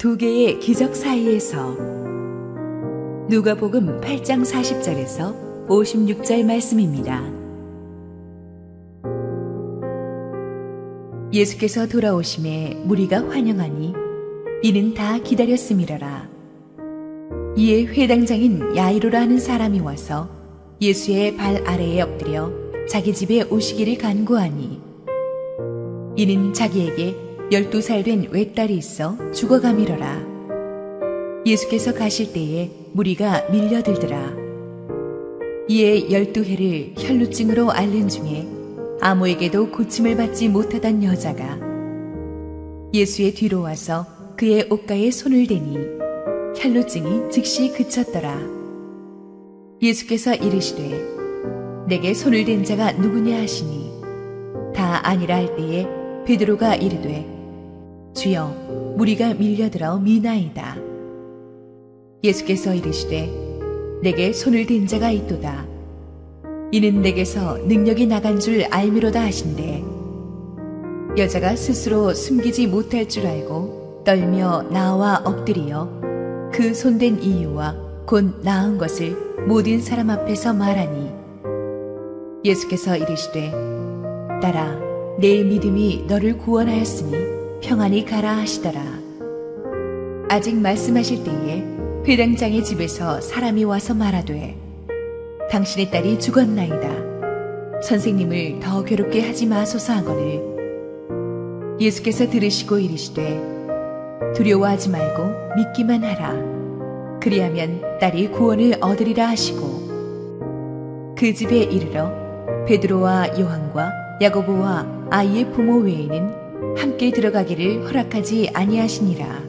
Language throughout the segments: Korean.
두 개의 기적 사이에서 누가복음 8장 40절에서 56절 말씀입니다. 예수께서 돌아오심에 무리가 환영하니 이는 다 기다렸음이러라. 이에 회당장인 야이로라 하는 사람이 와서 예수의 발 아래에 엎드려 자기 집에 오시기를 간구하니 이는 자기에게 12살 된 외딸이 있어 죽어가미러라. 예수께서 가실 때에 무리가 밀려들더라. 이에 12해를 혈루증으로 앓는 중에 아무에게도 고침을 받지 못하던 여자가 예수의 뒤로 와서 그의 옷가에 손을 대니 혈루증이 즉시 그쳤더라. 예수께서 이르시되 내게 손을 댄 자가 누구냐 하시니 다 아니라 할 때에 베드로가 이르되 주여 무리가 밀려들어 미나이다. 예수께서 이르시되 내게 손을 댄 자가 있도다. 이는 내게서 능력이 나간 줄 알미로다 하신대. 여자가 스스로 숨기지 못할 줄 알고 떨며 나와 엎드리어 그 손댄 이유와 곧 나은 것을 모든 사람 앞에서 말하니 예수께서 이르시되 딸아 내 믿음이 너를 구원하였으니 평안히 가라 하시더라. 아직 말씀하실 때에 회당장의 집에서 사람이 와서 말하되 당신의 딸이 죽었나이다. 선생님을 더 괴롭게 하지 마소서 하거늘 예수께서 들으시고 이르시되 두려워하지 말고 믿기만 하라. 그리하면 딸이 구원을 얻으리라 하시고 그 집에 이르러 베드로와 요한과 야고보와 아이의 부모 외에는 함께 들어가기를 허락하지 아니하시니라.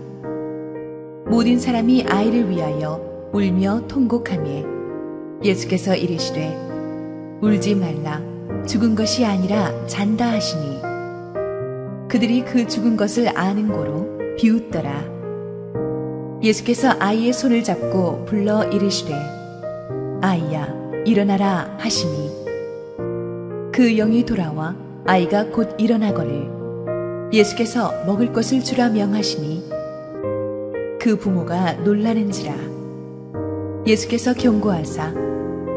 모든 사람이 아이를 위하여 울며 통곡하며 예수께서 이르시되 울지 말라. 죽은 것이 아니라 잔다 하시니 그들이 그 죽은 것을 아는 고로 비웃더라. 예수께서 아이의 손을 잡고 불러 이르시되 아이야 일어나라 하시니 그 영이 돌아와 아이가 곧 일어나거늘 예수께서 먹을 것을 주라 명하시니 그 부모가 놀라는지라. 예수께서 경고하사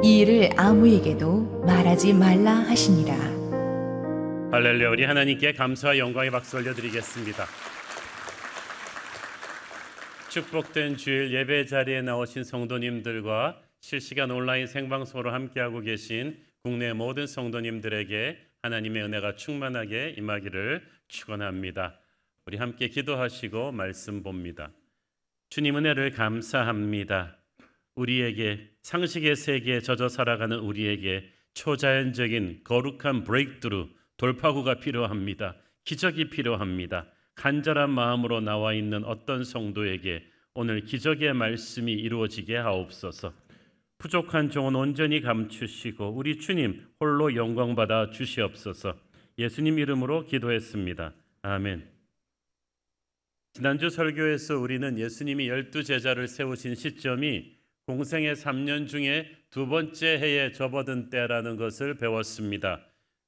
이 일을 아무에게도 말하지 말라 하시니라. 할렐루야. 우리 하나님께 감사와 영광의 박수 올려드리겠습니다. 축복된 주일 예배 자리에 나오신 성도님들과 실시간 온라인 생방송으로 함께하고 계신 국내 모든 성도님들에게 하나님의 은혜가 충만하게 임하기를 축원합니다. 우리 함께 기도하시고 말씀 봅니다. 주님 은혜를 감사합니다. 우리에게 상식의 세계에 젖어 살아가는 우리에게 초자연적인 거룩한 브레이크트루 돌파구가 필요합니다. 기적이 필요합니다. 간절한 마음으로 나와 있는 어떤 성도에게 오늘 기적의 말씀이 이루어지게 하옵소서. 부족한 종은 온전히 감추시고 우리 주님 홀로 영광받아 주시옵소서. 예수님 이름으로 기도했습니다. 아멘. 지난주 설교에서 우리는 예수님이 12제자를 세우신 시점이 공생의 3년 중에 두 번째 해에 접어든 때라는 것을 배웠습니다.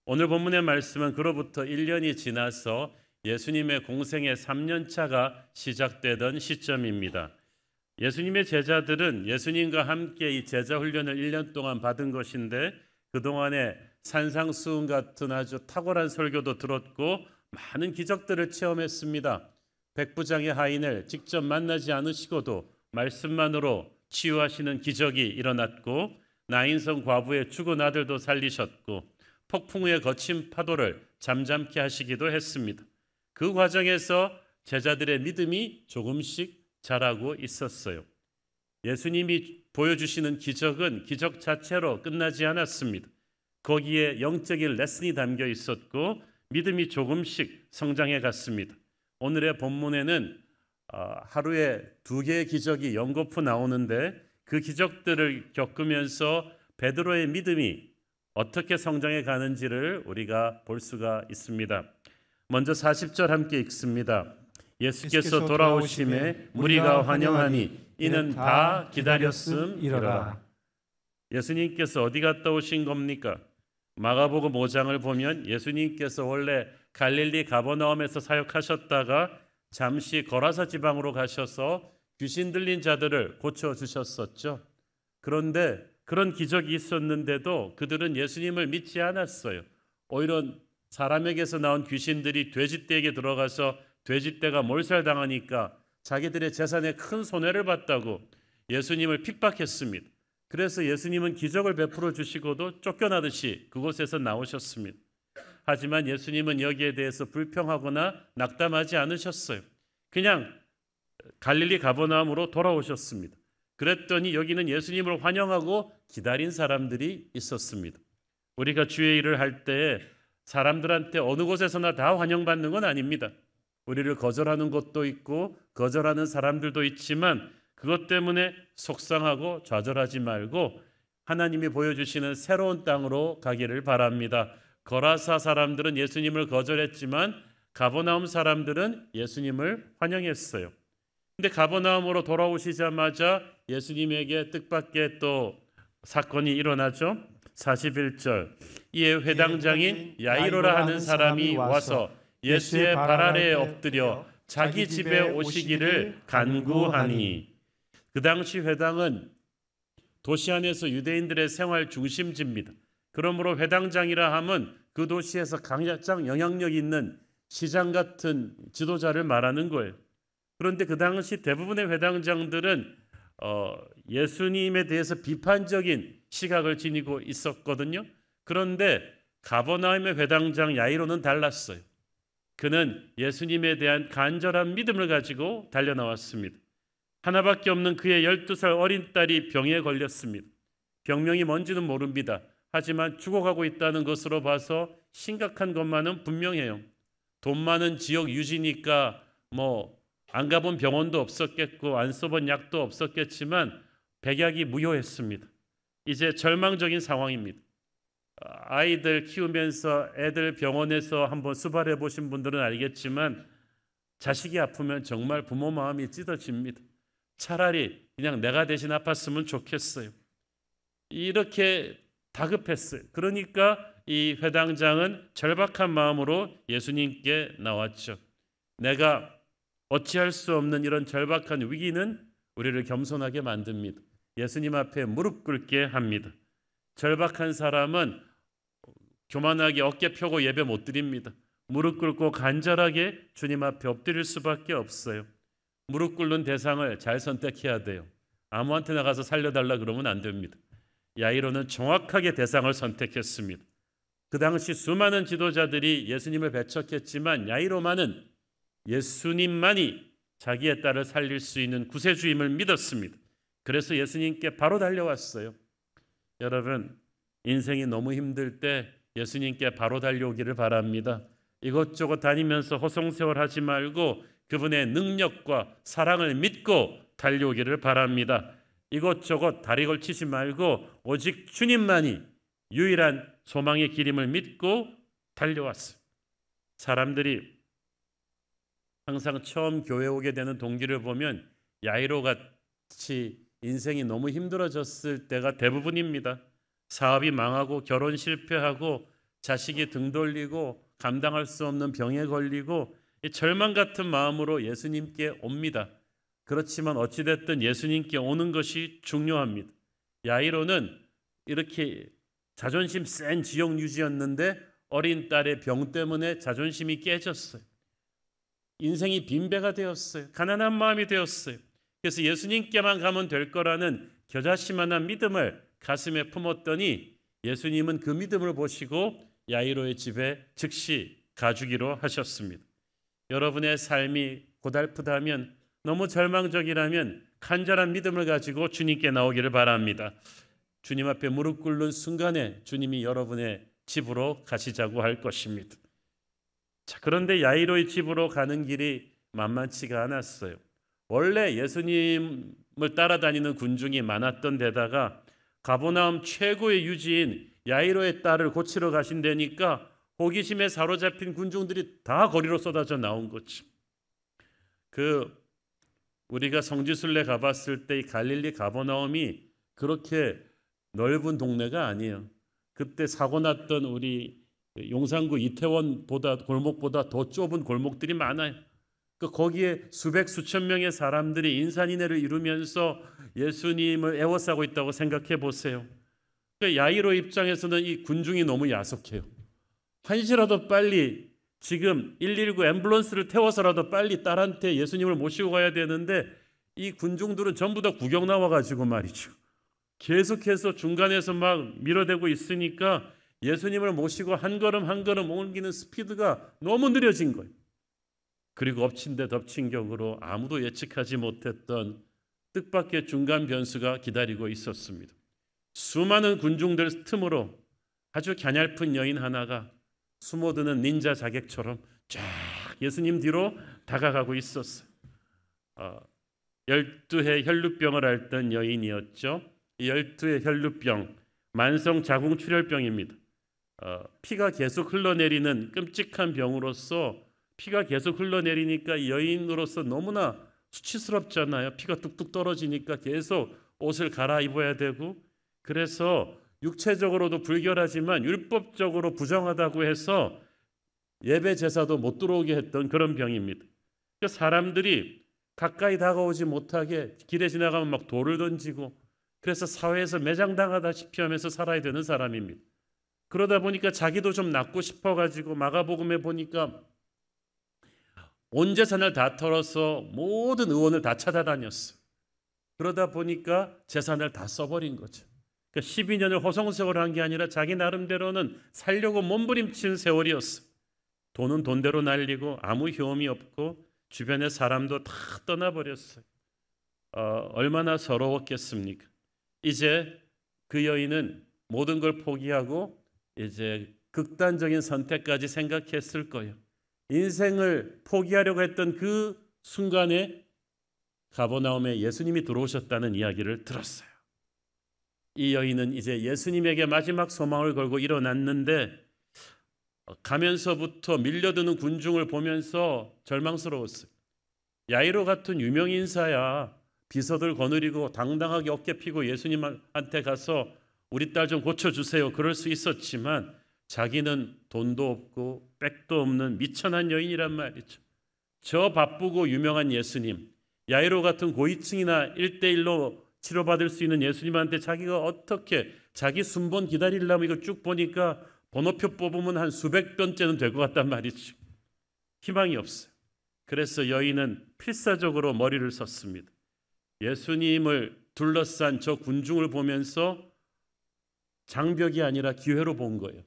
오늘 본문의 말씀은 그로부터 1년이 지나서 예수님의 공생의 3년차가 시작되던 시점입니다. 예수님의 제자들은 예수님과 함께 이 제자 훈련을 1년 동안 받은 것인데 그동안에 산상수훈 같은 아주 탁월한 설교도 들었고 많은 기적들을 체험했습니다. 백부장의 하인을 직접 만나지 않으시고도 말씀만으로 치유하시는 기적이 일어났고 나인성 과부의 죽은 아들도 살리셨고 폭풍우의 거친 파도를 잠잠케 하시기도 했습니다. 그 과정에서 제자들의 믿음이 조금씩 자라고 있었어요. 예수님이 보여주시는 기적은 기적 자체로 끝나지 않았습니다. 거기에 영적인 레슨이 담겨 있었고 믿음이 조금씩 성장해 갔습니다. 오늘의 본문에는 하루에 2개의 기적이 연거푸 나오는데 그 기적들을 겪으면서 베드로의 믿음이 어떻게 성장해 가는지를 우리가 볼 수가 있습니다. 먼저 40절 함께 읽습니다. 예수께서 돌아오심에 무리가 환영하니 이는 다 기다렸음이로라. 예수님께서 어디 갔다 오신 겁니까? 마가복음 5장을 보면 예수님께서 원래 갈릴리 가버나움에서 사역하셨다가 잠시 거라사 지방으로 가셔서 귀신 들린 자들을 고쳐주셨었죠. 그런데 그런 기적이 있었는데도 그들은 예수님을 믿지 않았어요. 오히려 사람에게서 나온 귀신들이 돼지떼에게 들어가서 돼지떼가 몰살당하니까 자기들의 재산에 큰 손해를 봤다고 예수님을 핍박했습니다. 그래서 예수님은 기적을 베풀어 주시고도 쫓겨나듯이 그곳에서 나오셨습니다. 하지만 예수님은 여기에 대해서 불평하거나 낙담하지 않으셨어요. 그냥 갈릴리 가버나움으로 돌아오셨습니다. 그랬더니 여기는 예수님을 환영하고 기다린 사람들이 있었습니다. 우리가 주의 일을 할 때에 사람들한테 어느 곳에서나 다 환영받는 건 아닙니다. 우리를 거절하는 곳도 있고 거절하는 사람들도 있지만 그것 때문에 속상하고 좌절하지 말고 하나님이 보여주시는 새로운 땅으로 가기를 바랍니다. 거라사 사람들은 예수님을 거절했지만 가버나움 사람들은 예수님을 환영했어요. 근데 가버나움으로 돌아오시자마자 예수님에게 뜻밖의 또 사건이 일어나죠. 41절 이에 회당장인 야이로라 하는 사람이 와서 예수의 발 아래에 엎드려 자기 집에 오시기를 간구하니. 그 당시 회당은 도시 안에서 유대인들의 생활 중심지입니다. 그러므로 회당장이라 함은 그 도시에서 가장 영향력 있는 시장 같은 지도자를 말하는 거예요. 그런데 그 당시 대부분의 회당장들은 예수님에 대해서 비판적인 시각을 지니고 있었거든요. 그런데 가버나움의 회당장 야이로는 달랐어요. 그는 예수님에 대한 간절한 믿음을 가지고 달려나왔습니다. 하나밖에 없는 그의 12살 어린 딸이 병에 걸렸습니다. 병명이 뭔지는 모릅니다. 하지만 죽어가고 있다는 것으로 봐서 심각한 것만은 분명해요. 돈 많은 지역 유지니까 안 가본 병원도 없었겠고 안 써본 약도 없었겠지만 백약이 무효했습니다. 이제 절망적인 상황입니다. 아이들 키우면서 애들 병원에서 한번 수발해 보신 분들은 알겠지만 자식이 아프면 정말 부모 마음이 찢어집니다. 차라리 그냥 내가 대신 아팠으면 좋겠어요. 이렇게 다급했어요. 그러니까 이 회당장은 절박한 마음으로 예수님께 나왔죠. 내가 어찌할 수 없는 이런 절박한 위기는 우리를 겸손하게 만듭니다. 예수님 앞에 무릎 꿇게 합니다. 절박한 사람은 교만하게 어깨 펴고 예배 못 드립니다. 무릎 꿇고 간절하게 주님 앞에 엎드릴 수밖에 없어요. 무릎 꿇는 대상을 잘 선택해야 돼요. 아무한테 나가서 살려달라 그러면 안 됩니다. 야이로는 정확하게 대상을 선택했습니다. 그 당시 수많은 지도자들이 예수님을 배척했지만 야이로만은 예수님만이 자기의 딸을 살릴 수 있는 구세주임을 믿었습니다. 그래서 예수님께 바로 달려왔어요. 여러분, 인생이 너무 힘들 때 예수님께 바로 달려오기를 바랍니다. 이것저것 다니면서 허송세월하지 말고 그분의 능력과 사랑을 믿고 달려오기를 바랍니다. 이것저것 다리 걸치지 말고 오직 주님만이 유일한 소망의 길임을 믿고 달려왔어요. 사람들이 항상 처음 교회 오게 되는 동기를 보면 야이로 같이 인생이 너무 힘들어졌을 때가 대부분입니다. 사업이 망하고 결혼 실패하고 자식이 등 돌리고 감당할 수 없는 병에 걸리고 절망 같은 마음으로 예수님께 옵니다. 그렇지만 어찌됐든 예수님께 오는 것이 중요합니다. 야이로는 이렇게 자존심 센 지역 유지였는데 어린 딸의 병 때문에 자존심이 깨졌어요. 인생이 빈배가 되었어요. 가난한 마음이 되었어요. 그래서 예수님께만 가면 될 거라는 겨자씨만한 믿음을 가슴에 품었더니 예수님은 그 믿음을 보시고 야이로의 집에 즉시 가주기로 하셨습니다. 여러분의 삶이 고달프다면, 너무 절망적이라면 간절한 믿음을 가지고 주님께 나오기를 바랍니다. 주님 앞에 무릎 꿇는 순간에 주님이 여러분의 집으로 가시자고 할 것입니다. 자, 그런데 야이로의 집으로 가는 길이 만만치가 않았어요. 원래 예수님을 따라다니는 군중이 많았던 데다가 가버나움 최고의 유지인 야이로의 딸을 고치러 가신다니까 호기심에 사로잡힌 군중들이 다 거리로 쏟아져 나온 거죠. 우리가 성지순례 가봤을 때 이 갈릴리 가버나움이 그렇게 넓은 동네가 아니에요. 그때 사고 났던 우리 용산구 이태원보다 골목보다 더 좁은 골목들이 많아요. 거기에 수백 수천 명의 사람들이 인산인해를 이루면서 예수님을 애워싸고 있다고 생각해 보세요. 야이로 입장에서는 이 군중이 너무 야속해요. 한시라도 빨리 지금 119 앰뷸런스를 태워서라도 빨리 딸한테 예수님을 모시고 가야 되는데 이 군중들은 전부 다 구경 나와가지고 말이죠. 계속해서 중간에서 막 밀어대고 있으니까 예수님을 모시고 한 걸음 한 걸음 옮기는 스피드가 너무 느려진 거예요. 그리고 엎친 데 덮친 격으로 아무도 예측하지 못했던 뜻밖의 중간 변수가 기다리고 있었습니다. 수많은 군중들 틈으로 아주 갸냘픈 여인 하나가 숨어드는 닌자 자객처럼 쫙 예수님 뒤로 다가가고 있었어요. 12해 혈루병을 앓던 여인이었죠. 이 12해 혈루병, 만성 자궁출혈병입니다. 피가 계속 흘러내리는 끔찍한 병으로서 피가 계속 흘러내리니까 여인으로서 너무나 수치스럽잖아요. 피가 뚝뚝 떨어지니까 계속 옷을 갈아입어야 되고, 그래서 육체적으로도 불결하지만 율법적으로 부정하다고 해서 예배 제사도 못 들어오게 했던 그런 병입니다. 사람들이 가까이 다가오지 못하게 길에 지나가면 막 돌을 던지고, 그래서 사회에서 매장당하다시피 하면서 살아야 되는 사람입니다. 그러다 보니까 자기도 좀 낫고 싶어가지고 마가복음에 보니까 온 재산을 다 털어서 모든 의원을 다 찾아다녔어요. 그러다 보니까 재산을 다 써버린 거죠. 그러니까 12년을 호송세월을 한 게 아니라 자기 나름대로는 살려고 몸부림친 세월이었어요. 돈은 돈대로 날리고 아무 효험이 없고 주변의 사람도 다 떠나버렸어요. 얼마나 서러웠겠습니까? 이제 그 여인은 모든 걸 포기하고 이제 극단적인 선택까지 생각했을 거예요. 인생을 포기하려고 했던 그 순간에 가버나움에 예수님이 들어오셨다는 이야기를 들었어요. 이 여인은 이제 예수님에게 마지막 소망을 걸고 일어났는데 가면서부터 밀려드는 군중을 보면서 절망스러웠어요. 야이로 같은 유명 인사야 비서들 거느리고 당당하게 어깨 피고 예수님한테 가서 우리 딸 좀 고쳐주세요 그럴 수 있었지만 자기는 돈도 없고 백도 없는 미천한 여인이란 말이죠. 저 바쁘고 유명한 예수님, 야이로 같은 고위층이나 1대1로 치료받을 수 있는 예수님한테 자기가 어떻게 자기 순번 기다리려면 이걸 쭉 보니까 번호표 뽑으면 한 수백 번째는 될 것 같단 말이죠. 희망이 없어요. 그래서 여인은 필사적으로 머리를 썼습니다. 예수님을 둘러싼 저 군중을 보면서 장벽이 아니라 기회로 본 거예요.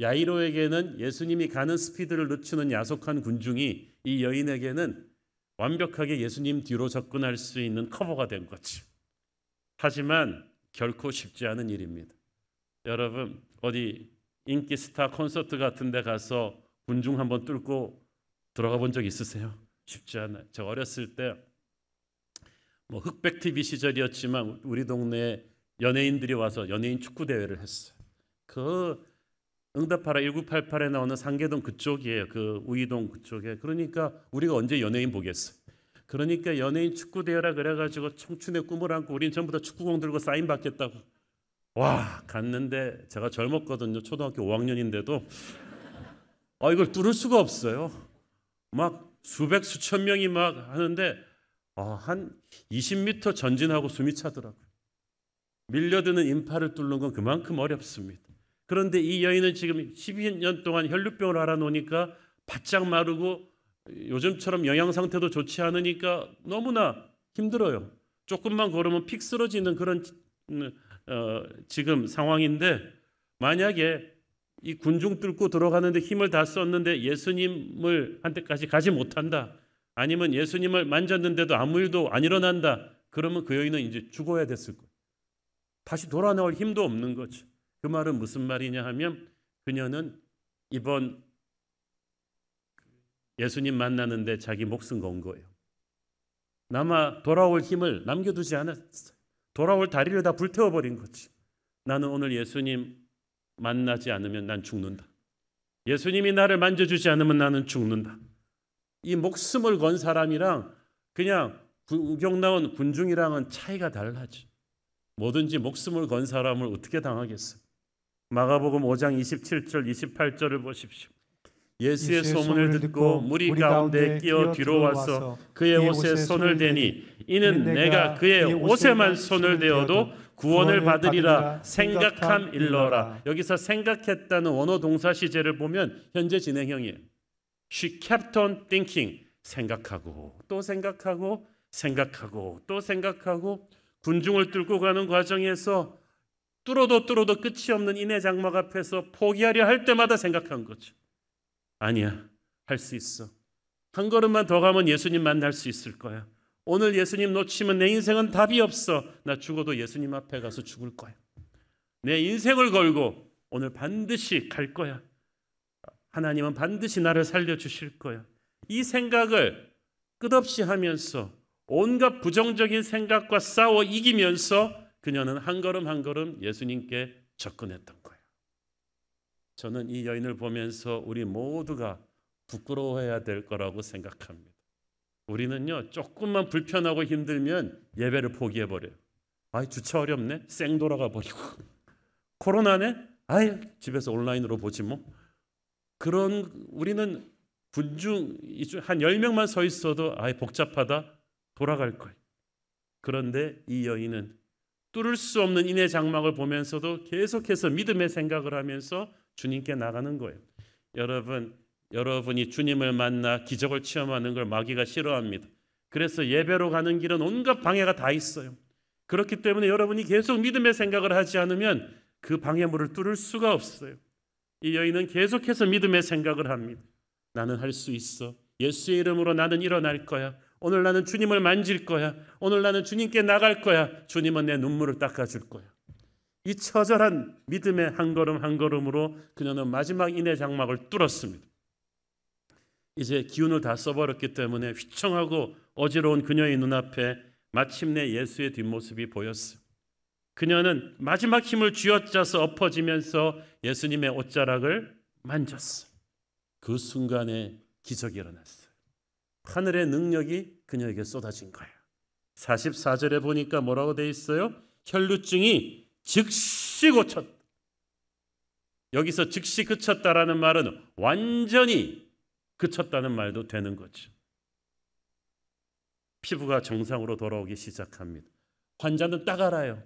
야이로에게는 예수님이 가는 스피드를 늦추는 야속한 군중이 이 여인에게는 완벽하게 예수님 뒤로 접근할 수 있는 커버가 된 거죠. 하지만 결코 쉽지 않은 일입니다. 여러분 어디 인기 스타 콘서트 같은 데 가서 군중 한번 뚫고 들어가 본 적 있으세요? 쉽지 않아요. 저 어렸을 때 뭐 흑백 TV 시절이었지만 우리 동네에 연예인들이 와서 연예인 축구 대회를 했어요. 그 응답하라 1988에 나오는 상계동 그쪽이에요. 그 우이동 그쪽에. 그러니까 우리가 언제 연예인 보겠어요. 그러니까 연예인 축구 대회라 그래가지고 청춘의 꿈을 안고 우린 전부 다 축구공 들고 사인 받겠다고. 와 갔는데 제가 젊었거든요. 초등학교 5학년인데도 이걸 뚫을 수가 없어요. 막 수백 수천 명이 막 하는데 한 20m 전진하고 숨이 차더라고요. 밀려드는 인파를 뚫는 건 그만큼 어렵습니다. 그런데 이 여인은 지금 12년 동안 혈루병을 앓아놓으니까 바짝 마르고 요즘처럼 영양 상태도 좋지 않으니까 너무나 힘들어요. 조금만 걸으면 픽 쓰러지는 그런 지금 상황인데 만약에 이 군중 뚫고 들어가는데 힘을 다 썼는데 예수님을 한테까지 가지 못한다. 아니면 예수님을 만졌는데도 아무 일도 안 일어난다. 그러면 그 여인은 이제 죽어야 됐을 거예요. 다시 돌아 나올 힘도 없는 거죠. 그 말은 무슨 말이냐 하면 그녀는 이번 예수님 만나는데 자기 목숨 건 거예요. 남아 돌아올 힘을 남겨두지 않았어요. 돌아올 다리를 다 불태워버린 거지. 나는 오늘 예수님 만나지 않으면 난 죽는다. 예수님이 나를 만져주지 않으면 나는 죽는다. 이 목숨을 건 사람이랑 그냥 구경 나온 군중이랑은 차이가 달라지. 뭐든지 목숨을 건 사람을 어떻게 당하겠어요. 마가복음 5장 27절 28절을 보십시오. 예수의 소문을 듣고 무리 가운데 끼어 뒤로 와서 그의 옷에 손을 대니 이는 내가 그의 옷에만 손을 대어도 구원을 받으리라 생각함 일러라. 여기서 생각했다는 원어 동사 시제를 보면 현재 진행형이에요. She kept on thinking. 생각하고 또 생각하고 생각하고 또 생각하고 군중을 뚫고 가는 과정에서 뚫어도 끝이 없는 인해 장막 앞에서 포기하려 할 때마다 생각한 거죠. 아니야, 할 수 있어. 한 걸음만 더 가면 예수님 만날 수 있을 거야. 오늘 예수님 놓치면 내 인생은 답이 없어. 나 죽어도 예수님 앞에 가서 죽을 거야. 내 인생을 걸고 오늘 반드시 갈 거야. 하나님은 반드시 나를 살려주실 거야. 이 생각을 끝없이 하면서 온갖 부정적인 생각과 싸워 이기면서 그녀는 한 걸음 한 걸음 예수님께 접근했던 거예요. 저는 이 여인을 보면서 우리 모두가 부끄러워해야 될 거라고 생각합니다. 우리는요, 조금만 불편하고 힘들면 예배를 포기해버려요. 아이, 주차 어렵네? 쌩 돌아가 버리고. 코로나네? 아이, 집에서 온라인으로 보지 뭐. 우리는 군중 한 10명만 서 있어도 아이, 복잡하다. 돌아갈 거예요. 그런데 이 여인은 뚫을 수 없는 인해 장막을 보면서도 계속해서 믿음의 생각을 하면서 주님께 나가는 거예요. 여러분이 주님을 만나 기적을 체험하는 걸 마귀가 싫어합니다. 그래서 예배로 가는 길은 온갖 방해가 다 있어요. 그렇기 때문에 여러분이 계속 믿음의 생각을 하지 않으면 그 방해물을 뚫을 수가 없어요. 이 여인은 계속해서 믿음의 생각을 합니다. 나는 할 수 있어. 예수의 이름으로 나는 일어날 거야. 오늘 나는 주님을 만질 거야. 오늘 나는 주님께 나갈 거야. 주님은 내 눈물을 닦아줄 거야. 이 처절한 믿음의 한 걸음 한 걸음으로 그녀는 마지막 인해 장막을 뚫었습니다. 이제 기운을 다 써버렸기 때문에 휘청하고 어지러운 그녀의 눈앞에 마침내 예수의 뒷모습이 보였어요. 그녀는 마지막 힘을 쥐어짜서 엎어지면서 예수님의 옷자락을 만졌어. 그 순간에 기적이 일어났어요. 하늘의 능력이 그녀에게 쏟아진 거예요. 44절에 보니까 뭐라고 돼 있어요? 혈루증이 즉시 고쳤다. 여기서 즉시 그쳤다라는 말은 완전히 그쳤다는 말도 되는 거죠. 피부가 정상으로 돌아오기 시작합니다. 환자는 딱 알아요.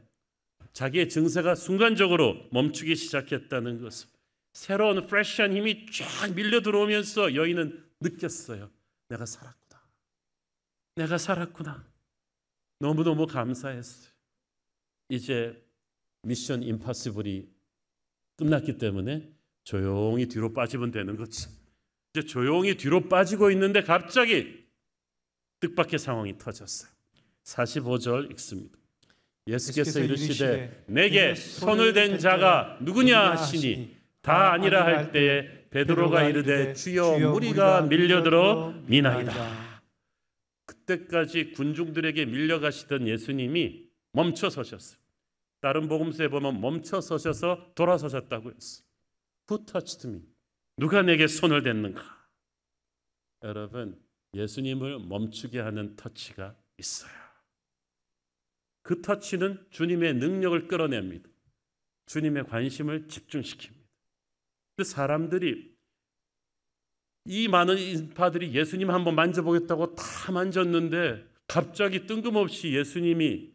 자기의 증세가 순간적으로 멈추기 시작했다는 것을. 새로운 프레시한 힘이 쫙 밀려 들어오면서 여인은 느꼈어요. 내가 살았구나. 내가 살았구나. 너무너무 감사했어요. 이제 미션 임파서블이 끝났기 때문에 조용히 뒤로 빠지면 되는 거지. 이제 조용히 뒤로 빠지고 있는데 갑자기 뜻밖의 상황이 터졌어요. 45절 읽습니다. 예수께서 이르시되 내게 손을 댄 자가 누구냐 하시니 다 아니라 할 때에 베드로가 이르되 주여 무리가 밀려들어 미나이다. 그때까지 군중들에게 밀려가시던 예수님이 멈춰 서셨어요. 다른 복음서에 보면 멈춰 서셔서 돌아서셨다고 했어요. Who touched me? 누가 내게 손을 댔는가? 여러분, 예수님을 멈추게 하는 터치가 있어요. 그 터치는 주님의 능력을 끌어냅니다. 주님의 관심을 집중시킵니다. 그 사람들이, 이 많은 인파들이 예수님 한번 만져보겠다고 다 만졌는데 갑자기 뜬금없이 예수님이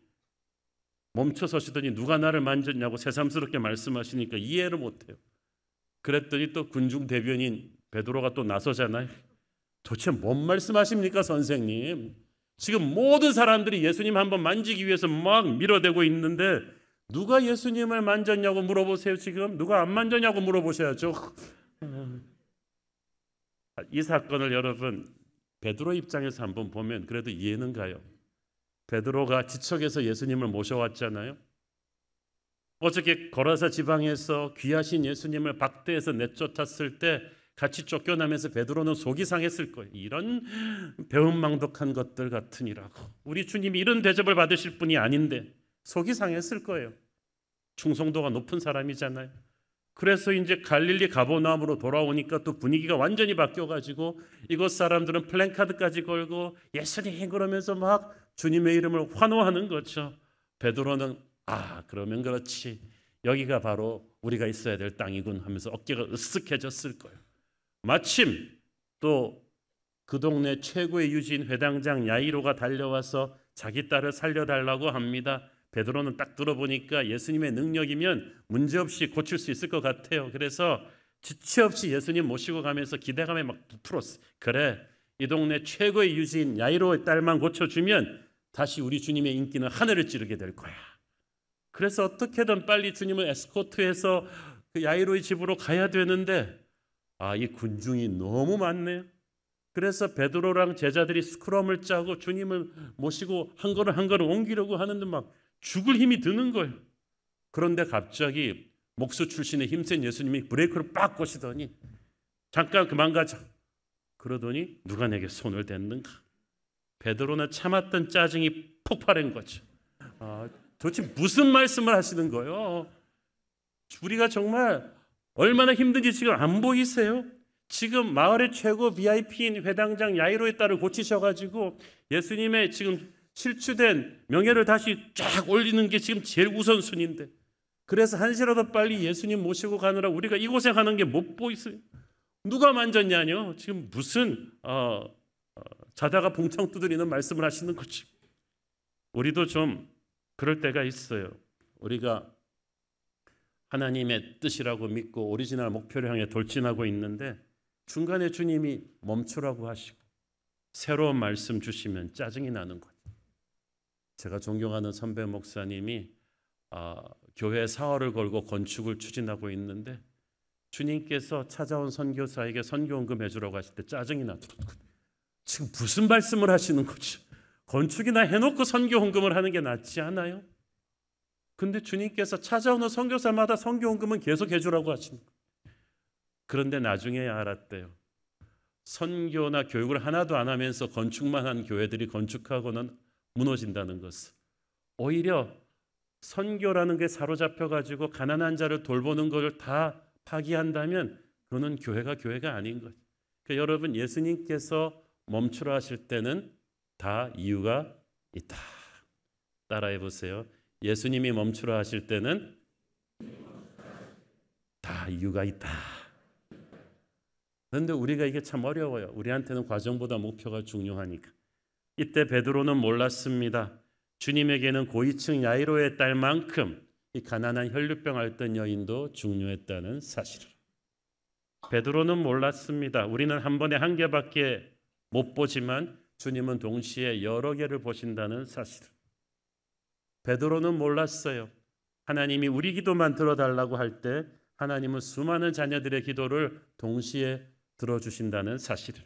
멈춰 서시더니 누가 나를 만졌냐고 새삼스럽게 말씀하시니까 이해를 못해요. 그랬더니 또 군중 대변인 베드로가 또 나서잖아요. 도대체 뭔 말씀하십니까 선생님? 지금 모든 사람들이 예수님 한번 만지기 위해서 막 밀어대고 있는데 누가 예수님을 만졌냐고 물어보세요. 지금 누가 안 만졌냐고 물어보셔야죠. 이 사건을 여러분 베드로 입장에서 한번 보면 그래도 이해는 가요. 베드로가 지척에서 예수님을 모셔왔잖아요. 어저께 거라사 지방에서 귀하신 예수님을 박대에서 내쫓았을 때 같이 쫓겨나면서 베드로는 속이 상했을 거예요. 이런 배은망덕한 것들 같으니라고. 우리 주님이 이런 대접을 받으실 분이 아닌데 속이 상했을 거예요. 충성도가 높은 사람이잖아요. 그래서 이제 갈릴리 가버나움으로 돌아오니까 또 분위기가 완전히 바뀌어가지고 이곳 사람들은 플랜카드까지 걸고 예수님 그러면서 막 주님의 이름을 환호하는 거죠. 베드로는 그러면 그렇지. 여기가 바로 우리가 있어야 될 땅이군 하면서 어깨가 으쓱해졌을 거예요. 마침 또 그 동네 최고의 유지인 회당장 야이로가 달려와서 자기 딸을 살려달라고 합니다. 베드로는 딱 들어보니까 예수님의 능력이면 문제없이 고칠 수 있을 것 같아요. 그래서 지체 없이 예수님 모시고 가면서 기대감에 막 부풀었어요. 그래, 이 동네 최고의 유지인 야이로의 딸만 고쳐주면 다시 우리 주님의 인기는 하늘을 찌르게 될 거야. 그래서 어떻게든 빨리 주님을 에스코트해서 그 야이로의 집으로 가야 되는데 이 군중이 너무 많네요. 그래서 베드로랑 제자들이 스크럼을 짜고 주님을 모시고 한 걸음 옮기려고 하는데 막 죽을 힘이 드는 거예요. 그런데 갑자기 목수 출신의 힘센 예수님이 브레이크를 빡 꼬시더니 잠깐 그만 가자. 그러더니 누가 내게 손을 댔는가. 베드로는 참았던 짜증이 폭발한 거죠. 도대체 무슨 말씀을 하시는 거예요? 우리가 정말 얼마나 힘든지 지금 안 보이세요? 지금 마을의 최고 VIP인 회당장 야이로의 딸을 고치셔가지고 예수님의 지금 실추된 명예를 다시 쫙 올리는 게 지금 제일 우선순위인데, 그래서 한시라도 빨리 예수님 모시고 가느라 우리가 이 고생하는 게 못 보이세요? 누가 만졌냐뇨? 지금 무슨 자다가 봉창 두드리는 말씀을 하시는 거지. 우리도 좀 그럴 때가 있어요. 우리가 하나님의 뜻이라고 믿고 오리지널 목표를 향해 돌진하고 있는데 중간에 주님이 멈추라고 하시고 새로운 말씀 주시면 짜증이 나는 거죠. 제가 존경하는 선배 목사님이 교회 사활을 걸고 건축을 추진하고 있는데 주님께서 찾아온 선교사에게 선교헌금 해주라고 하실 때 짜증이 나더라고요. 지금 무슨 말씀을 하시는 거죠? 건축이나 해놓고 선교헌금을 하는 게 낫지 않아요? 근데 주님께서 찾아오는 선교사마다 선교헌금은 계속 해주라고 하시는 거예요. 그런데 나중에 알았대요. 선교나 교육을 하나도 안 하면서 건축만 한 교회들이 건축하고는 무너진다는 것을. 오히려 선교라는 게 사로잡혀가지고 가난한 자를 돌보는 것을 다 파기한다면 그거는 교회가 아닌 거죠. 그러니까 여러분, 예수님께서 멈추라 하실 때는 다 이유가 있다. 따라해 보세요. 예수님이 멈추라 하실 때는 다 이유가 있다. 그런데 우리가 이게 참 어려워요. 우리한테는 과정보다 목표가 중요하니까. 이때 베드로는 몰랐습니다. 주님에게는 고위층 야이로의 딸만큼 이 가난한 혈류병 앓던 여인도 중요했다는 사실을. 베드로는 몰랐습니다. 우리는 한 번에 한 개밖에 못 보지만 주님은 동시에 여러 개를 보신다는 사실을. 베드로는 몰랐어요. 하나님이 우리 기도만 들어달라고 할 때 하나님은 수많은 자녀들의 기도를 동시에 들어주신다는 사실을.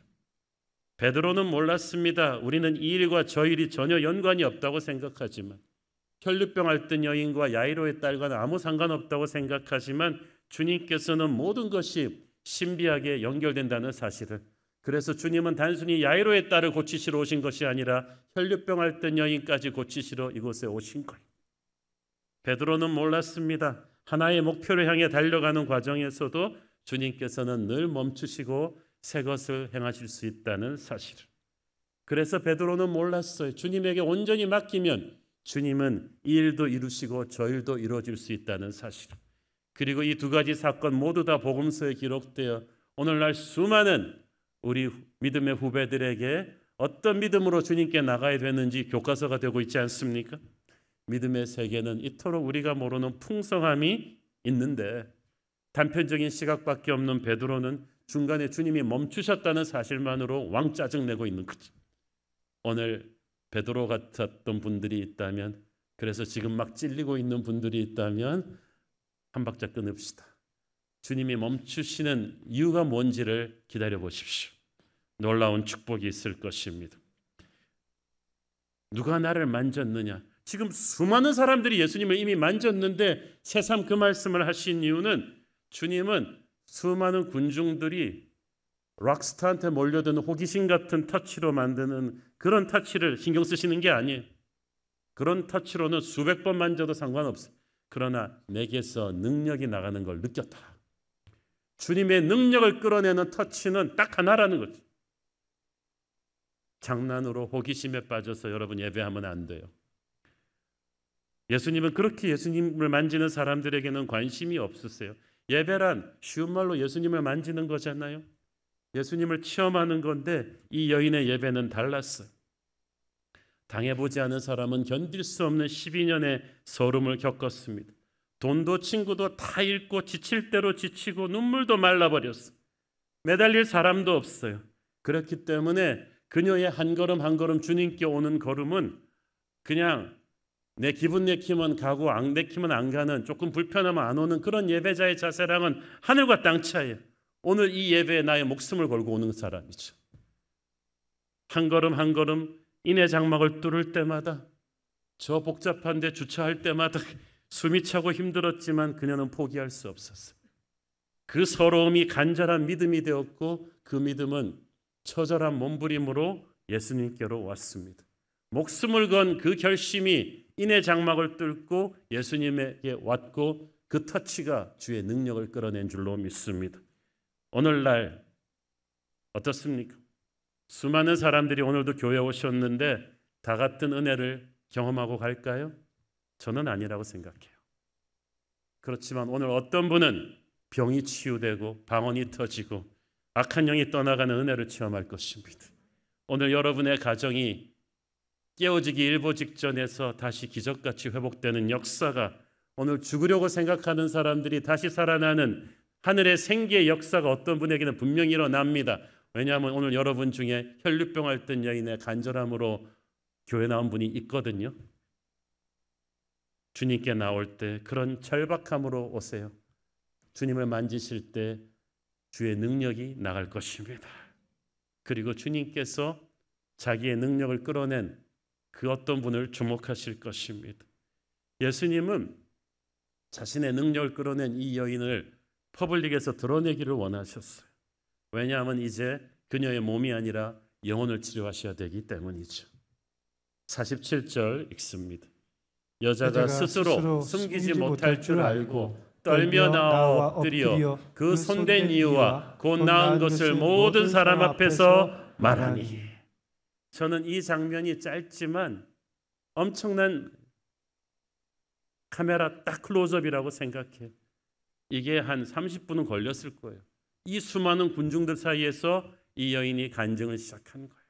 베드로는 몰랐습니다. 우리는 이 일과 저 일이 전혀 연관이 없다고 생각하지만, 혈류병 앓던 여인과 야이로의 딸과는 아무 상관없다고 생각하지만 주님께서는 모든 것이 신비하게 연결된다는 사실을. 그래서 주님은 단순히 야이로의 딸을 고치시러 오신 것이 아니라 혈류병 앓던 여인까지 고치시러 이곳에 오신 거예요. 베드로는 몰랐습니다. 하나의 목표를 향해 달려가는 과정에서도 주님께서는 늘 멈추시고 새 것을 행하실 수 있다는 사실을. 그래서 베드로는 몰랐어요. 주님에게 온전히 맡기면 주님은 이 일도 이루시고 저 일도 이루어질 수 있다는 사실을. 그리고 이 두 가지 사건 모두 다 복음서에 기록되어 오늘날 수많은 우리 믿음의 후배들에게 어떤 믿음으로 주님께 나가야 되는지 교과서가 되고 있지 않습니까? 믿음의 세계는 이토록 우리가 모르는 풍성함이 있는데 단편적인 시각밖에 없는 베드로는 중간에 주님이 멈추셨다는 사실만으로 왕 짜증내고 있는 거죠. 오늘 베드로 같았던 분들이 있다면, 그래서 지금 막 찔리고 있는 분들이 있다면 한 박자 끊읍시다. 주님이 멈추시는 이유가 뭔지를 기다려 보십시오. 놀라운 축복이 있을 것입니다. 누가 나를 만졌느냐? 지금 수많은 사람들이 예수님을 이미 만졌는데 새삼 그 말씀을 하신 이유는 주님은 수많은 군중들이 락스타한테 몰려드는 호기심 같은 터치로 만드는 그런 터치를 신경 쓰시는 게 아니에요. 그런 터치로는 수백 번 만져도 상관없어요. 그러나 내게서 능력이 나가는 걸 느꼈다. 주님의 능력을 끌어내는 터치는 딱 하나라는 거죠. 장난으로 호기심에 빠져서 여러분 예배하면 안 돼요. 예수님은 그렇게 예수님을 만지는 사람들에게는 관심이 없으세요. 예배란 쉬운 말로 예수님을 만지는 거잖아요. 예수님을 체험하는 건데 이 여인의 예배는 달랐어요. 당해보지 않은 사람은 견딜 수 없는 12년의 서름을 겪었습니다. 돈도 친구도 다 잃고 지칠 대로 지치고 눈물도 말라버렸어요. 매달릴 사람도 없어요. 그렇기 때문에 그녀의 한 걸음 한 걸음 주님께 오는 걸음은 그냥 내 기분 내키면 가고 안 내키면 안 가는, 조금 불편하면 안 오는 그런 예배자의 자세랑은 하늘과 땅 차이예요. 오늘 이 예배에 나의 목숨을 걸고 오는 사람이죠. 한 걸음 한 걸음 인의 장막을 뚫을 때마다, 저 복잡한 데 주차할 때마다 숨이 차고 힘들었지만 그녀는 포기할 수 없었어요. 그 서러움이 간절한 믿음이 되었고 그 믿음은 처절한 몸부림으로 예수님께로 왔습니다. 목숨을 건 그 결심이 인의 장막을 뚫고 예수님에게 왔고 그 터치가 주의 능력을 끌어낸 줄로 믿습니다. 오늘날 어떻습니까? 수많은 사람들이 오늘도 교회에 오셨는데 다 같은 은혜를 경험하고 갈까요? 저는 아니라고 생각해요. 그렇지만 오늘 어떤 분은 병이 치유되고 방언이 터지고 악한 영이 떠나가는 은혜를 체험할 것입니다. 오늘 여러분의 가정이 깨어지기 일보 직전에서 다시 기적같이 회복되는 역사가, 오늘 죽으려고 생각하는 사람들이 다시 살아나는 하늘의 생기의 역사가 어떤 분에게는 분명히 일어납니다. 왜냐하면 오늘 여러분 중에 혈류병 앓던 여인의 간절함으로 교회 나온 분이 있거든요. 주님께 나올 때 그런 절박함으로 오세요. 주님을 만지실 때 주의 능력이 나갈 것입니다. 그리고 주님께서 자기의 능력을 끌어낸 그 어떤 분을 주목하실 것입니다. 예수님은 자신의 능력을 끌어낸 이 여인을 퍼블릭에서 드러내기를 원하셨어요. 왜냐하면 이제 그녀의 몸이 아니라 영혼을 치료하셔야 되기 때문이죠. 47절 읽습니다. 여자가 스스로 숨기지 못할 줄 알고 떨며 나와 엎드려 그 손댄 이유와 곧 나은 것을 모든 사람 앞에서 말하니. 저는 이 장면이 짧지만 엄청난 카메라 딱 클로즈업이라고 생각해요. 이게 한 30분은 걸렸을 거예요. 이 수많은 군중들 사이에서 이 여인이 간증을 시작한 거예요.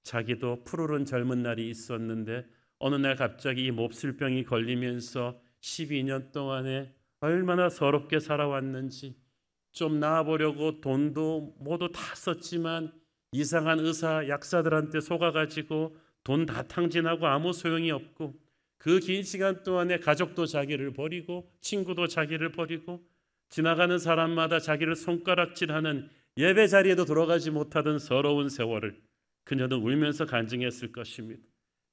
자기도 푸르른 젊은 날이 있었는데 어느 날 갑자기 이 몹쓸병이 걸리면서 12년 동안에 얼마나 서럽게 살아왔는지, 좀 나아보려고 돈도 모두 다 썼지만 이상한 의사 약사들한테 속아가지고 돈 다 탕진하고 아무 소용이 없고, 그 긴 시간 동안에 가족도 자기를 버리고 친구도 자기를 버리고 지나가는 사람마다 자기를 손가락질하는, 예배 자리에도 들어가지 못하던 서러운 세월을 그녀는 울면서 간증했을 것입니다.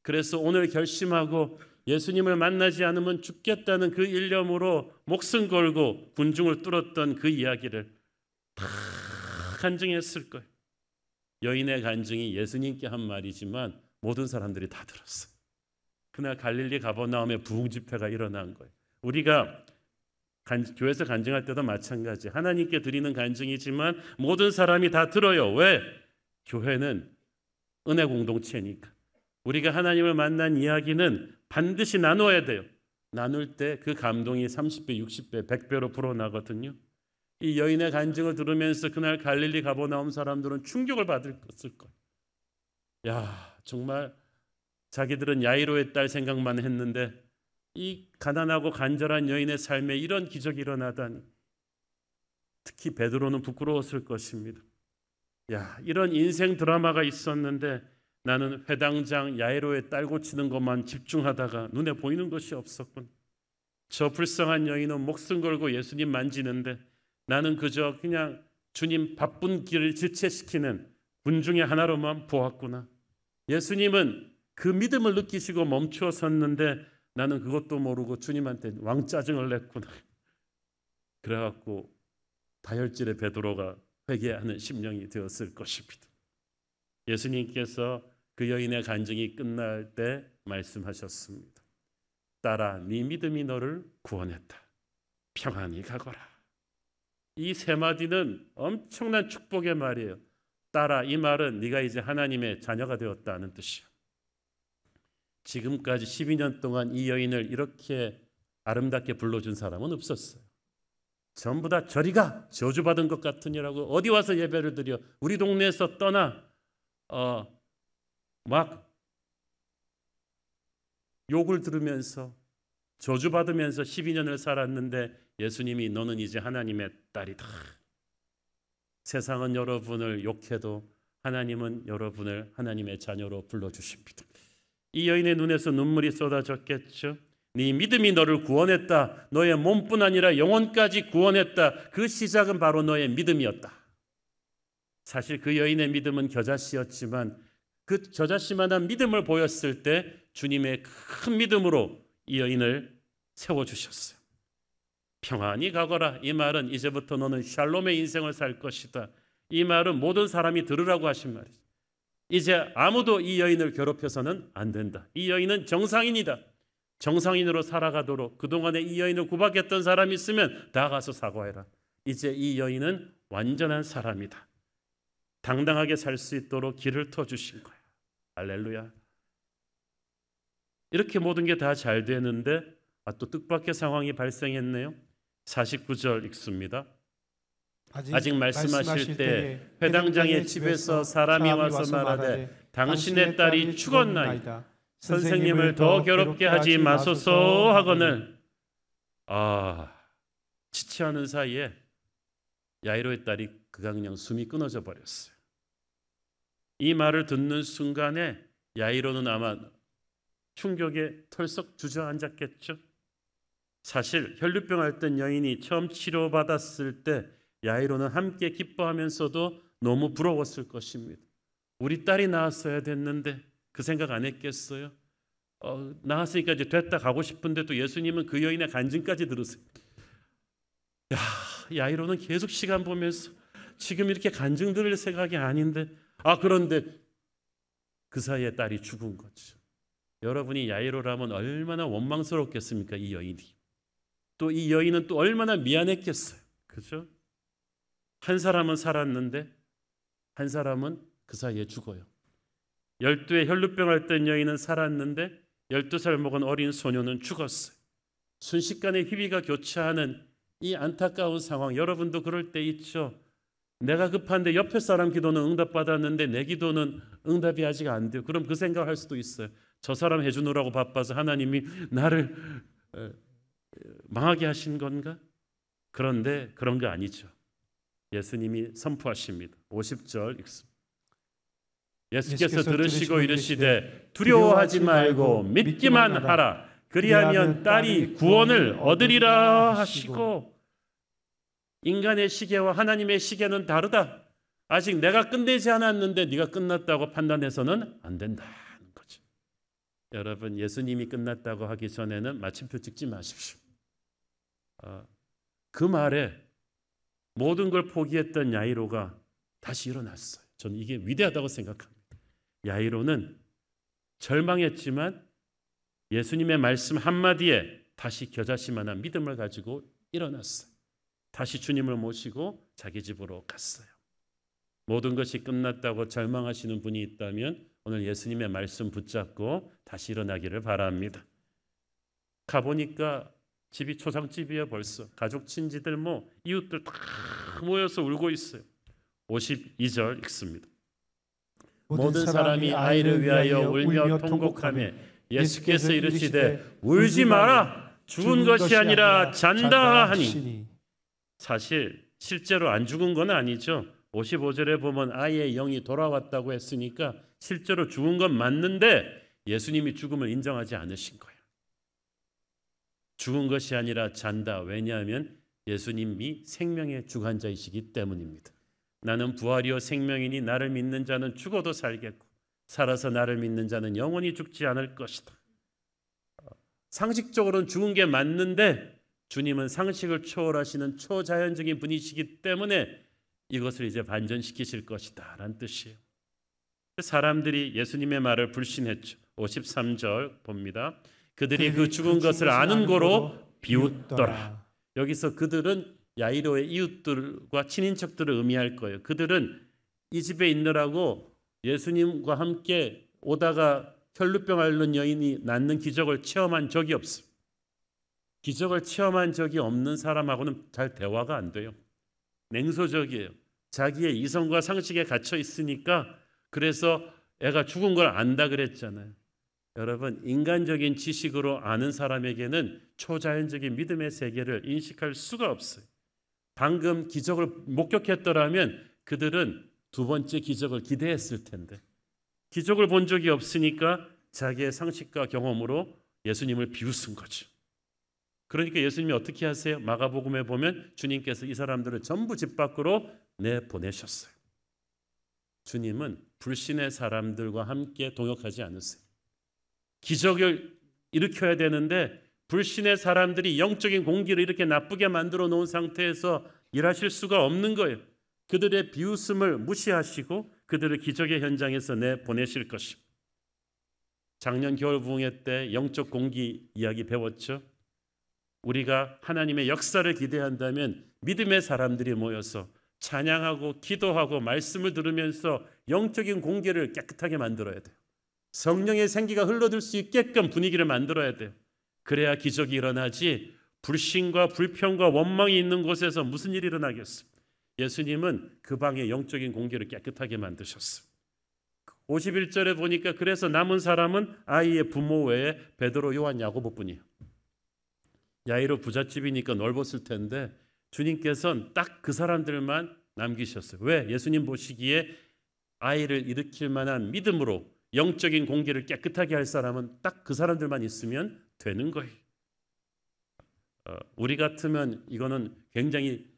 그래서 오늘 결심하고 예수님을 만나지 않으면 죽겠다는 그 일념으로 목숨 걸고 군중을 뚫었던 그 이야기를 다 간증했을 거예요. 여인의 간증이 예수님께 한 말이지만 모든 사람들이 다 들었어요. 그날 갈릴리 가버나움에 부흥 집회가 일어난 거예요. 우리가 교회에서 간증할 때도 마찬가지. 하나님께 드리는 간증이지만 모든 사람이 다 들어요. 왜? 교회는 은혜 공동체니까. 우리가 하나님을 만난 이야기는 반드시 나눠야 돼요. 나눌 때 그 감동이 30배, 60배, 100배로 불어나거든요. 이 여인의 간증을 들으면서 그날 갈릴리 가버나움 사람들은 충격을 받을 거예요. 야, 정말 자기들은 야이로의 딸 생각만 했는데 이 가난하고 간절한 여인의 삶에 이런 기적이 일어나다니. 특히 베드로는 부끄러웠을 것입니다. 야, 이런 인생 드라마가 있었는데 나는 회당장 야이로의 딸 고치는 것만 집중하다가 눈에 보이는 것이 없었군. 저 불쌍한 여인은 목숨 걸고 예수님 만지는데 나는 그저 그냥 주님 바쁜 길을 지체시키는 군중의 하나로만 보았구나. 예수님은 그 믿음을 느끼시고 멈추어 섰는데 나는 그것도 모르고 주님한테 왕짜증을 냈구나. 그래갖고 다혈질의 베드로가 회개하는 심령이 되었을 것입니다. 예수님께서 그 여인의 간증이 끝날 때 말씀하셨습니다. 딸아, 네 믿음이 너를 구원했다. 평안히 가거라. 이 세 마디는 엄청난 축복의 말이에요. 딸아, 이 말은 네가 이제 하나님의 자녀가 되었다는 뜻이야. 지금까지 12년 동안 이 여인을 이렇게 아름답게 불러준 사람은 없었어요. 전부 다 저리가 저주받은 것 같으니라고 어디 와서 예배를 드려 우리 동네에서 떠나 막 욕을 들으면서 저주받으면서 12년을 살았는데 예수님이 너는 이제 하나님의 딸이다. 세상은 여러분을 욕해도 하나님은 여러분을 하나님의 자녀로 불러주십니다. 이 여인의 눈에서 눈물이 쏟아졌겠죠. 네 믿음이 너를 구원했다. 너의 몸뿐 아니라 영혼까지 구원했다. 그 시작은 바로 너의 믿음이었다. 사실 그 여인의 믿음은 겨자씨였지만 그 겨자씨만한 믿음을 보였을 때 주님의 큰 믿음으로 이 여인을 세워주셨어요. 평안히 가거라. 이 말은 이제부터 너는 샬롬의 인생을 살 것이다. 이 말은 모든 사람이 들으라고 하신 말이죠. 이제 아무도 이 여인을 괴롭혀서는 안 된다. 이 여인은 정상인이다. 정상인으로 살아가도록 그동안에 이 여인을 구박했던 사람이 있으면 다 가서 사과해라. 이제 이 여인은 완전한 사람이다. 당당하게 살 수 있도록 길을 터주신 거야. 할렐루야. 이렇게 모든 게 다 잘 되는데 또 뜻밖의 상황이 발생했네요. 49절 읽습니다. 아직 말씀하실 때 회당장의 집에서 사람이 와서 말하되 당신의 딸이 죽었나이다. 선생님을 더 괴롭게 하지 마소서 하거늘. 지체하는 사이에 야이로의 딸이 그냥 숨이 끊어져 버렸어요. 이 말을 듣는 순간에 야이로는 아마 충격에 털썩 주저앉았겠죠. 사실 혈류병 앓던 여인이 처음 치료받았을 때 야이로는 함께 기뻐하면서도 너무 부러웠을 것입니다. 우리 딸이 나았어야 됐는데 그 생각 안 했겠어요? 나았으니까 이제 됐다 가고 싶은데 또 예수님은 그 여인의 간증까지 들으세요. 야이로는 계속 시간 보면서 지금 이렇게 간증 들을 생각이 아닌데 그런데 그 사이에 딸이 죽은 거죠. 여러분이 야이로라면 얼마나 원망스럽겠습니까? 이 여인이. 또 이 여인은 또 얼마나 미안했겠어요. 그죠? 한 사람은 살았는데 한 사람은 그 사이에 죽어요. 12의 혈루병 앓던 여인은 살았는데 12살 먹은 어린 소녀는 죽었어요. 순식간에 희비가 교차하는 이 안타까운 상황, 여러분도 그럴 때 있죠. 내가 급한데 옆에 사람 기도는 응답받았는데 내 기도는 응답이 아직 안 돼요. 그럼 그 생각을 할 수도 있어요. 저 사람 해주느라고 바빠서 하나님이 나를 망하게 하신 건가? 그런데 그런 거 아니죠. 예수님이 선포하십니다. 50절 읽습니다. 예수께서 들으시고 이르시되 두려워하지 말고 믿기만 하라. 그리하면 딸이 구원을 얻으리라 하시고. 인간의 시계와 하나님의 시계는 다르다. 아직 내가 끝내지 않았는데 네가 끝났다고 판단해서는 안 된다는 거죠. 여러분, 예수님이 끝났다고 하기 전에는 마침표 찍지 마십시오. 그 말에 모든 걸 포기했던 야이로가 다시 일어났어요. 저는 이게 위대하다고 생각합니다. 야이로는 절망했지만 예수님의 말씀 한마디에 다시 겨자씨만한 믿음을 가지고 일어났어요. 다시 주님을 모시고 자기 집으로 갔어요. 모든 것이 끝났다고 절망하시는 분이 있다면 오늘 예수님의 말씀 붙잡고 다시 일어나기를 바랍니다. 가보니까 집이 초상집이에요. 벌써 가족 친지들 이웃들 다 모여서 울고 있어요. 52절 읽습니다. 모든 사람이 아이를 위하여 울며 통곡하며 예수께서 이르시되 울지 마라. 죽은 것이 아니라 잔다 하니. 사실 실제로 안 죽은 건 아니죠. 55절에 보면 아이의 영이 돌아왔다고 했으니까 실제로 죽은 건 맞는데 예수님이 죽음을 인정하지 않으신 거예요. 죽은 것이 아니라 잔다. 왜냐하면 예수님이 생명의 주관자이시기 때문입니다. 나는 부활이요 생명이니 나를 믿는 자는 죽어도 살겠고 살아서 나를 믿는 자는 영원히 죽지 않을 것이다. 상식적으로는 죽은 게 맞는데 주님은 상식을 초월하시는 초자연적인 분이시기 때문에 이것을 이제 반전시키실 것이다 라는 뜻이에요. 사람들이 예수님의 말을 불신했죠. 53절 봅니다. 그들이 그 죽은 것을 아는 고로 비웃더라. 여기서 그들은 야이로의 이웃들과 친인척들을 의미할 거예요. 그들은 이 집에 있느라고 예수님과 함께 오다가 혈루병 앓는 여인이 낫는 기적을 체험한 적이 없어요. 기적을 체험한 적이 없는 사람하고는 잘 대화가 안 돼요. 냉소적이에요. 자기의 이성과 상식에 갇혀 있으니까. 그래서 애가 죽은 걸 안다 그랬잖아요. 여러분, 인간적인 지식으로 아는 사람에게는 초자연적인 믿음의 세계를 인식할 수가 없어요. 방금 기적을 목격했더라면 그들은 두 번째 기적을 기대했을 텐데, 기적을 본 적이 없으니까 자기의 상식과 경험으로 예수님을 비웃은 거죠. 그러니까 예수님이 어떻게 하세요? 마가복음에 보면 주님께서 이 사람들을 전부 집 밖으로 내보내셨어요. 주님은 불신의 사람들과 함께 동역하지 않으세요. 기적을 일으켜야 되는데 불신의 사람들이 영적인 공기를 이렇게 나쁘게 만들어 놓은 상태에서 일하실 수가 없는 거예요. 그들의 비웃음을 무시하시고 그들을 기적의 현장에서 내보내실 것입니다. 작년 겨울 부흥회 때 영적 공기 이야기 배웠죠. 우리가 하나님의 역사를 기대한다면 믿음의 사람들이 모여서 찬양하고 기도하고 말씀을 들으면서 영적인 공기를 깨끗하게 만들어야 돼요. 성령의 생기가 흘러들 수 있게끔 분위기를 만들어야 돼요. 그래야 기적이 일어나지, 불신과 불평과 원망이 있는 곳에서 무슨 일이 일어나겠습니까? 예수님은 그 방에 영적인 공기를 깨끗하게 만드셨어요. 51절에 보니까 그래서 남은 사람은 아이의 부모 외에 베드로, 요한, 야고보뿐이에요. 야이로 부잣집이니까 넓었을 텐데 주님께서는 딱 그 사람들만 남기셨어요. 왜? 예수님 보시기에 아이를 일으킬 만한 믿음으로 영적인 공기를 깨끗하게 할 사람은 딱 그 사람들만 있으면 되는 거예요. 우리 같으면 이거는 굉장히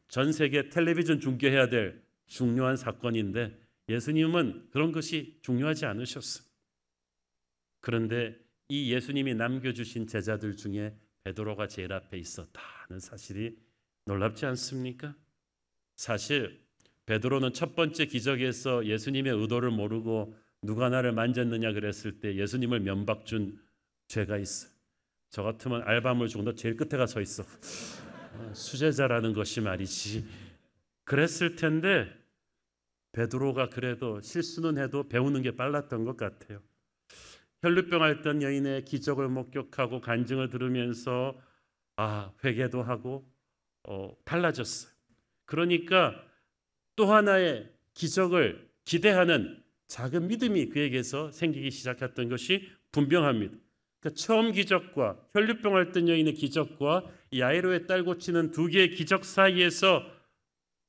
전 세계 텔레비전 중계해야 될 중요한 사건인데 예수님은 그런 것이 중요하지 않으셨어요. 그런데 이 예수님이 남겨주신 제자들 중에 베드로가 제일 앞에 있었다는 사실이 놀랍지 않습니까? 사실 베드로는 첫 번째 기적에서 예수님의 의도를 모르고 누가 나를 만졌느냐 그랬을 때 예수님을 면박 준 죄가 있어요. 저 같으면 알밤을 주고 너 제일 끝에 가 서 있어. 수제자라는 것이 말이지. 그랬을 텐데 베드로가 그래도 실수는 해도 배우는 게 빨랐던 것 같아요. 혈루병 앓던 여인의 기적을 목격하고 간증을 들으면서 회개도 하고 달라졌어요. 그러니까 또 하나의 기적을 기대하는 작은 믿음이 그에게서 생기기 시작했던 것이 분명합니다. 그러니까 처음 기적과 혈루병 앓던 여인의 기적과 야이로의 딸 고치는 두 개의 기적 사이에서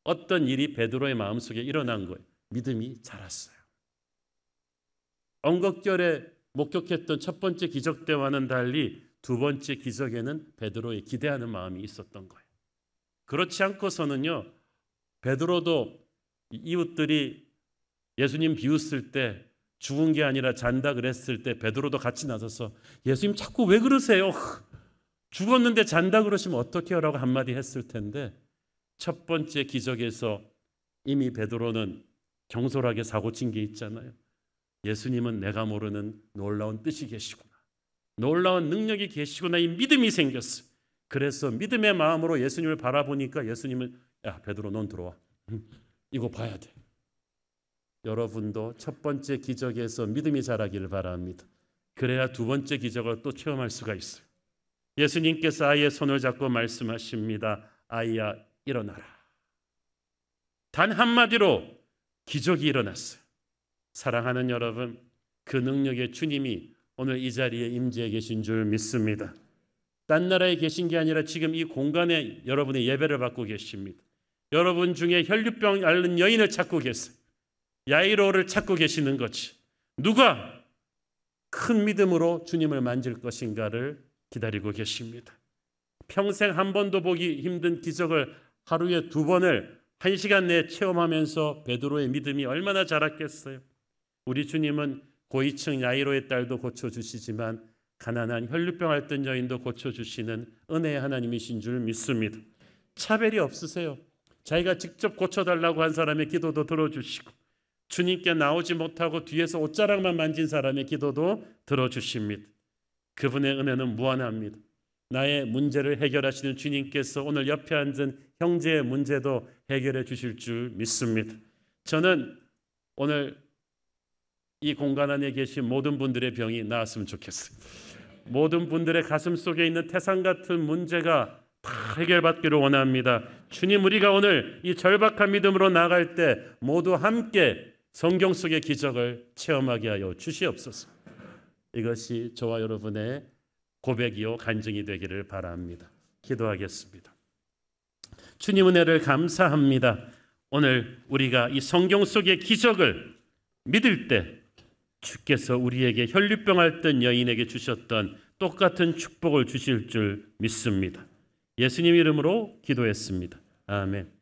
어떤 일이 베드로의 마음속에 일어난 거예요. 믿음이 자랐어요. 언급결에 목격했던 첫 번째 기적 때와는 달리 두 번째 기적에는 베드로의 기대하는 마음이 있었던 거예요. 그렇지 않고서는요, 베드로도 이웃들이 예수님 비웃을 때 죽은 게 아니라 잔다 그랬을 때 베드로도 같이 나서서 예수님 자꾸 왜 그러세요? 죽었는데 잔다 그러시면 어떡해요? 라고 한마디 했을 텐데 첫 번째 기적에서 이미 베드로는 경솔하게 사고친 게 있잖아요. 예수님은 내가 모르는 놀라운 뜻이 계시구나. 놀라운 능력이 계시구나. 이 믿음이 생겼어요. 그래서 믿음의 마음으로 예수님을 바라보니까 예수님은 야 베드로 넌 들어와. 이거 봐야 돼. 여러분도 첫 번째 기적에서 믿음이 자라기를 바랍니다. 그래야 두 번째 기적을 또 체험할 수가 있어요. 예수님께서 아이의 손을 잡고 말씀하십니다. 아이야 일어나라. 단 한마디로 기적이 일어났어요. 사랑하는 여러분, 그 능력의 주님이 오늘 이 자리에 임재해 계신 줄 믿습니다. 딴 나라에 계신 게 아니라 지금 이 공간에 여러분의 예배를 받고 계십니다. 여러분 중에 혈루병 앓는 여인을 찾고 계세요. 야이로를 찾고 계시는 거지. 누가 큰 믿음으로 주님을 만질 것인가를 기다리고 계십니다. 평생 한 번도 보기 힘든 기적을 하루에 2번을 1시간 내에 체험하면서 베드로의 믿음이 얼마나 자랐겠어요. 우리 주님은 고위층 야이로의 딸도 고쳐주시지만 가난한 혈루병 앓던 여인도 고쳐주시는 은혜의 하나님이신 줄 믿습니다. 차별이 없으세요. 자기가 직접 고쳐달라고 한 사람의 기도도 들어주시고 주님께 나오지 못하고 뒤에서 옷자락만 만진 사람의 기도도 들어주십니다. 그분의 은혜는 무한합니다. 나의 문제를 해결하시는 주님께서 오늘 옆에 앉은 형제의 문제도 해결해 주실 줄 믿습니다. 저는 오늘 이 공간 안에 계신 모든 분들의 병이 나았으면 좋겠어요. 모든 분들의 가슴 속에 있는 태산 같은 문제가 다 해결받기를 원합니다. 주님, 우리가 오늘 이 절박한 믿음으로 나아갈 때 모두 함께 성경 속의 기적을 체험하게 하여 주시옵소서. 이것이 저와 여러분의 고백이요 간증이 되기를 바랍니다. 기도하겠습니다. 주님, 은혜를 감사합니다. 오늘 우리가 이 성경 속의 기적을 믿을 때 주께서 우리에게 혈류병 앓던 여인에게 주셨던 똑같은 축복을 주실 줄 믿습니다. 예수님 이름으로 기도했습니다. 아멘.